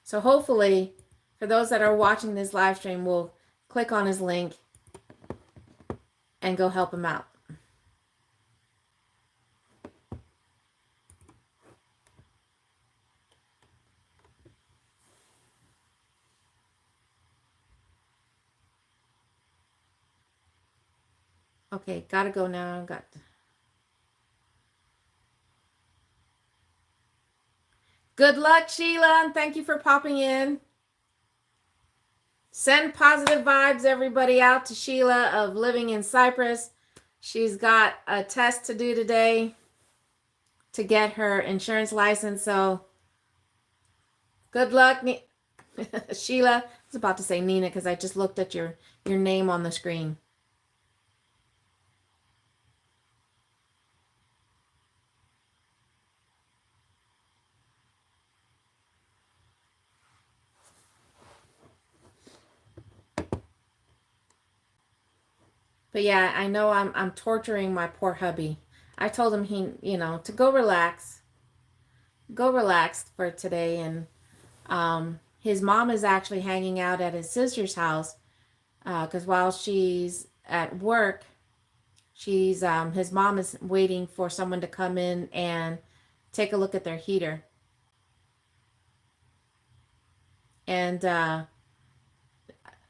So hopefully, for those that are watching this live stream, we'll click on his link and go help him out. Okay, gotta go now. Good luck, Sheila, and thank you for popping in. Send positive vibes, everybody, out to Sheila of Living in Cyprus. She's got a test to do today to get her insurance license. So good luck, Sheila. I was about to say Nina because I just looked at your name on the screen. But yeah, I know I'm torturing my poor hubby. I told him to go relax for today, and his mom is actually hanging out at his sister's house because while she's at work, his mom is waiting for someone to come in and take a look at their heater. And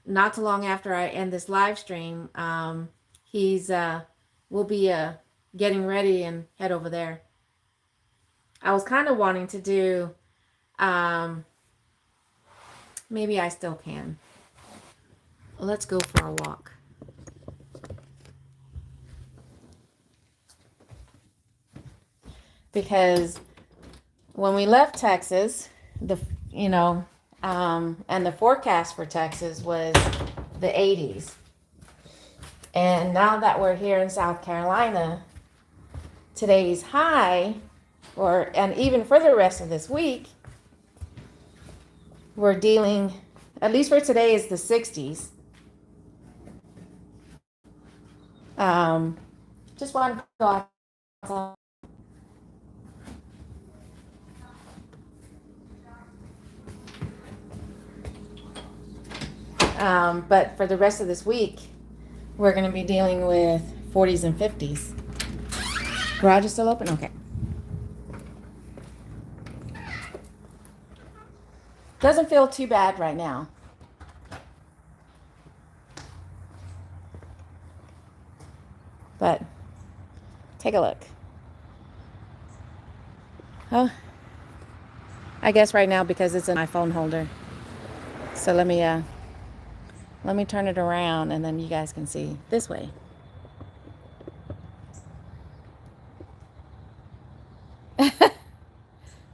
not too long after I end this live stream, we'll be getting ready and head over there. I was kind of wanting to do, maybe I still can. Let's go for a walk. Because when we left Texas, and the forecast for Texas was the 80s. And now that we're here in South Carolina, today's high, and even for the rest of this week, we're dealing, at least for today, is the 60s. Just want to go outside. But for the rest of this week, we're going to be dealing with 40s and 50s. Garage is still open? Okay. Doesn't feel too bad right now. But take a look. Oh, I guess right now because it's an iPhone holder. So let me turn it around and then you guys can see this way.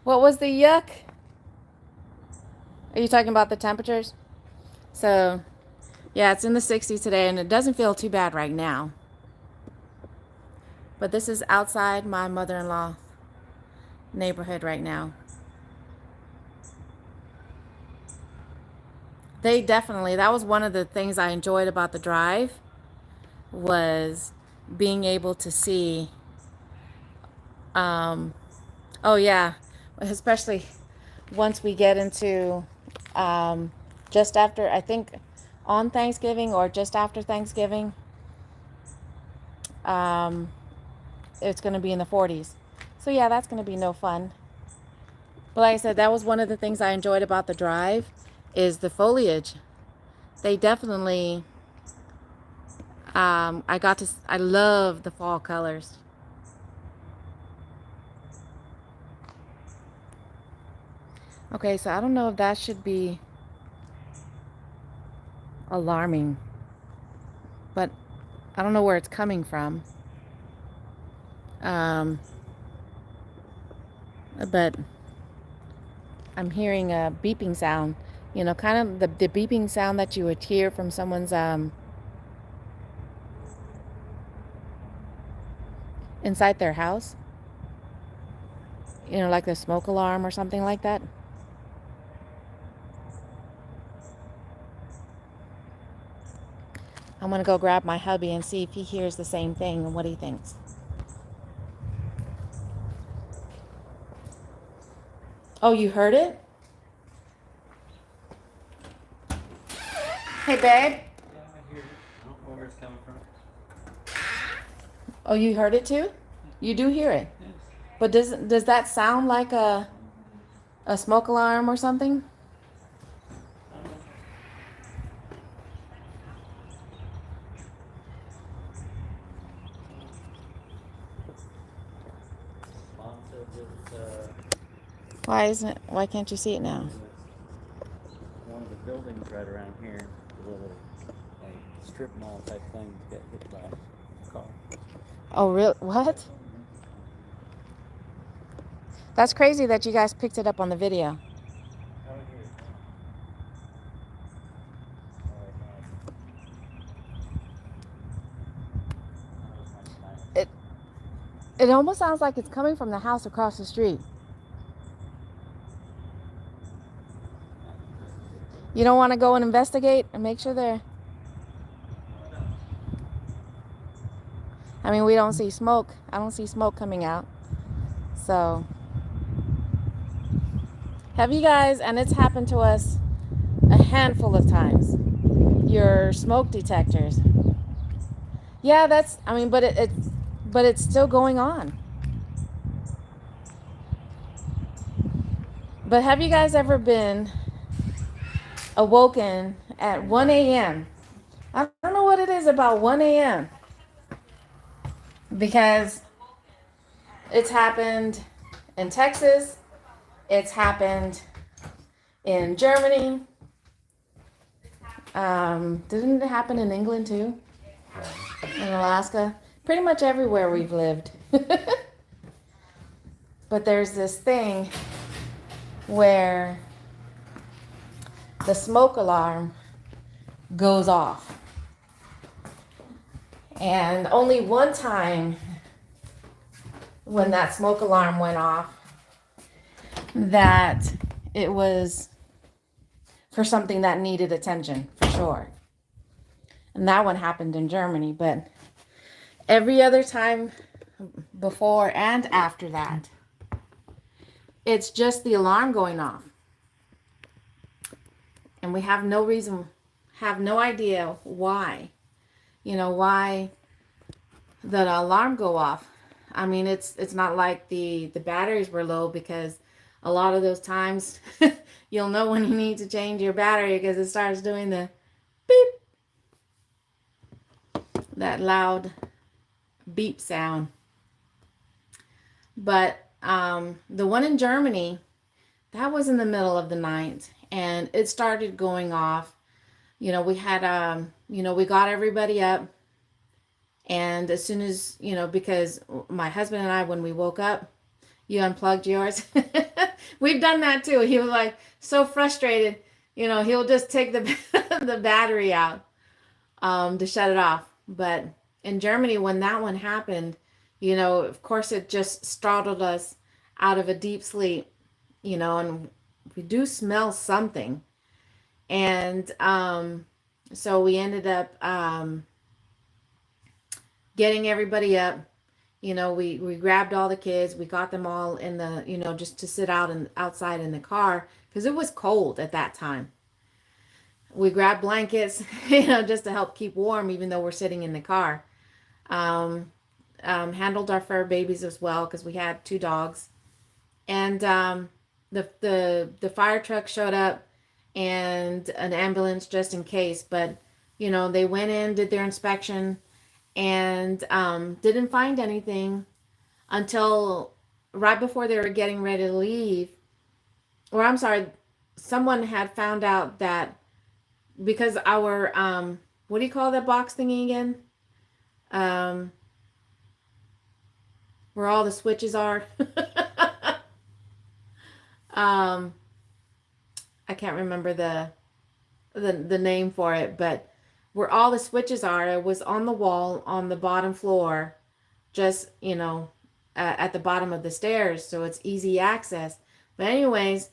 What was the yuck? Are you talking about the temperatures? So, yeah, it's in the 60s today and it doesn't feel too bad right now. But this is outside my mother-in-law neighborhood right now. That was one of the things I enjoyed about the drive, was being able to see, oh yeah, especially once we get into, just after, I think on Thanksgiving or just after Thanksgiving, um, it's going to be in the 40s. So yeah, that's going to be no fun. But like I said, that was one of the things I enjoyed about the drive is the foliage. They definitely, I love the fall colors. Okay, so I don't know if that should be alarming, but I don't know where it's coming from. Um, but I'm hearing a beeping sound, you know, kind of the beeping sound that you would hear from someone's inside their house, you know, like the smoke alarm or something like that. I'm gonna go grab my hubby and see if he hears the same thing and what he thinks. Oh, you heard it? Hey, babe. Yeah, I hear it. I don't know where it's coming from. Oh, you heard it too? You do hear it. Yes. But does that sound like a smoke alarm or something? Mom said that Why can't you see it now? one of the buildings right around here, the little like strip mall type thing, got hit by a car. Oh, real? What? That's crazy that you guys picked it up on the video. I would hear it. It it almost sounds like it's coming from the house across the street. You don't want to go and investigate and make sure they're... I mean, we don't see smoke. I don't see smoke coming out. So, have you guys, and it's happened to us a handful of times, your smoke detectors? Yeah, that's, I mean, but it's still going on. But have you guys ever been awoken at 1 a.m.? I don't know what it is about 1 a.m. because it's happened in Texas, it's happened in Germany. Didn't it happen in England too? In Alaska? Pretty much everywhere we've lived. But there's this thing where the smoke alarm goes off. And only one time when that smoke alarm went off, that it was for something that needed attention, for sure. And that one happened in Germany, but every other time before and after that, it's just the alarm going off. And we have no reason, have no idea why. You know, why the alarm go off. I mean, it's not like the batteries were low, because a lot of those times you'll know when you need to change your battery because it starts doing the beep, that loud beep sound. But the one in Germany, that was in the middle of the night and it started going off. You know, we had we got everybody up, and as soon as, because my husband and I, when we woke up, you unplugged yours. We've done that too. He was like so frustrated, he'll just take the the battery out to shut it off. But in Germany, when that one happened, of course, it just startled us out of a deep sleep, and we do smell something. And so we ended up getting everybody up. We grabbed all the kids. We got them all in the, just to sit out and outside in the car because it was cold at that time. We grabbed blankets, you know, just to help keep warm, even though we're sitting in the car. Um, Handled our fur babies as well because we had two dogs, and the fire truck showed up and an ambulance just in case. But you know, they went in, did their inspection, and didn't find anything until right before they were getting ready to leave. Or I'm sorry, someone had found out that because our what do you call that box thingy again? Um, where all the switches are. um, I can't remember the name for it, but where all the switches are, it was on the wall on the bottom floor, just you know, at the bottom of the stairs, so it's easy access. But anyways,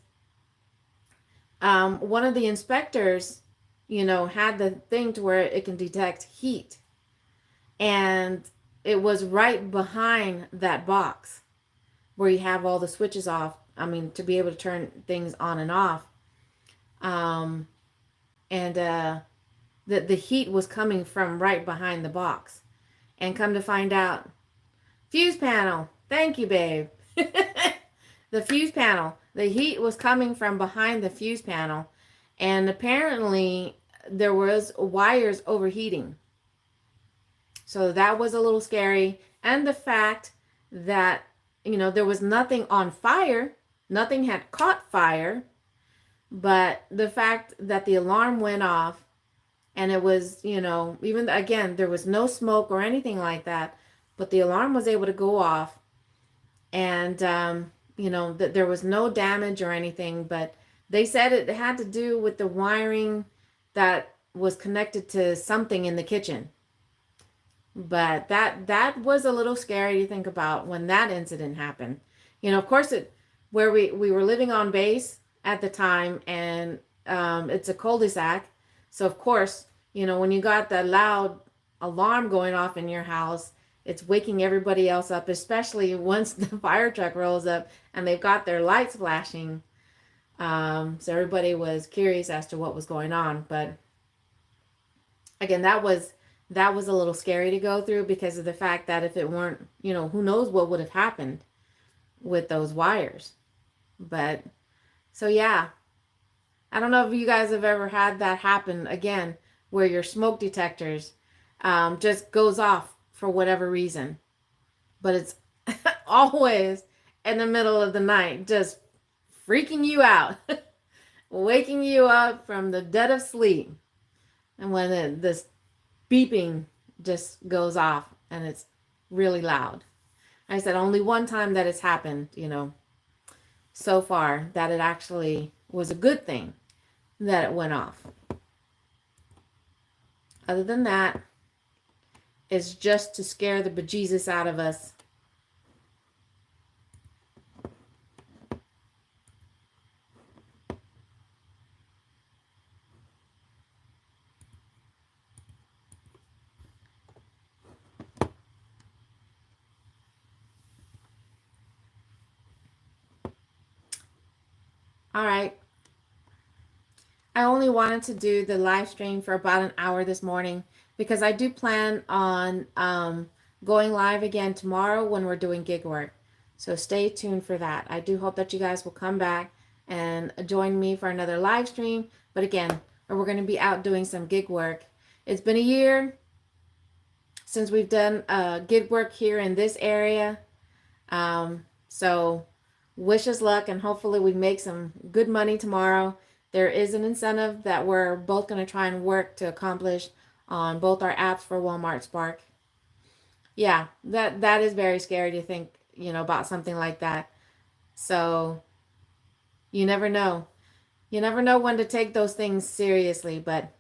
one of the inspectors, you know, had the thing to where it can detect heat, and it was right behind that box where you have all the switches off. I mean, to be able to turn things on and off. Um, and the heat was coming from right behind the box. And come to find out, fuse panel. Thank you, babe. The fuse panel. The heat was coming from behind the fuse panel, and apparently there was wires overheating. So that was a little scary. And the fact that, you know, there was nothing on fire, nothing had caught fire, but the fact that the alarm went off and it was, you know, even again, there was no smoke or anything like that, but the alarm was able to go off, and, you know, that there was no damage or anything, but they said it had to do with the wiring that was connected to something in the kitchen. But that was a little scary to think about when that incident happened. You know, of course, it where we were living on base at the time, and it's a cul-de-sac, so of course, you know, when you got that loud alarm going off in your house, it's waking everybody else up, especially once the fire truck rolls up and they've got their lights flashing. So everybody was curious as to what was going on, but again, that was a little scary to go through because of the fact that if it weren't, you know, who knows what would have happened with those wires. But so yeah, I don't know if you guys have ever had that happen again, where your smoke detectors just goes off for whatever reason, but it's always in the middle of the night, just freaking you out, waking you up from the dead of sleep, and when this beeping just goes off and it's really loud. I said only one time that it's happened, you know, so far, that it actually was a good thing that it went off. Other than that, it's just to scare the bejesus out of us. All right. I only wanted to do the live stream for about an hour this morning because I do plan on going live again tomorrow when we're doing gig work. So stay tuned for that. I do hope that you guys will come back and join me for another live stream. But again, we're going to be out doing some gig work. It's been a year since we've done gig work here in this area. So wish us luck, and hopefully we make some good money tomorrow. There is an incentive that we're both going to try and work to accomplish on both our apps for Walmart Spark. Yeah, that is very scary to think, you know, about something like that. So you never know. You never know when to take those things seriously, but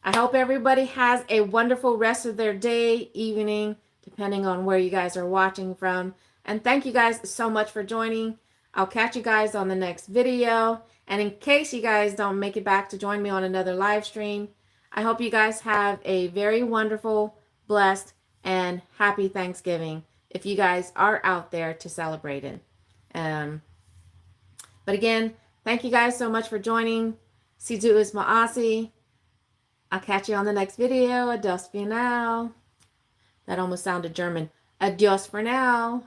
I hope everybody has a wonderful rest of their day, evening, depending on where you guys are watching from. And thank you guys so much for joining. I'll catch you guys on the next video. And in case you guys don't make it back to join me on another live stream, I hope you guys have a very wonderful, blessed, and happy Thanksgiving if you guys are out there to celebrate it. But again, thank you guys so much for joining. Si du is Maasi. I'll catch you on the next video. Adios for now. That almost sounded German. Adios for now.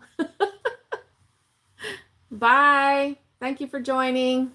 Bye. Thank you for joining.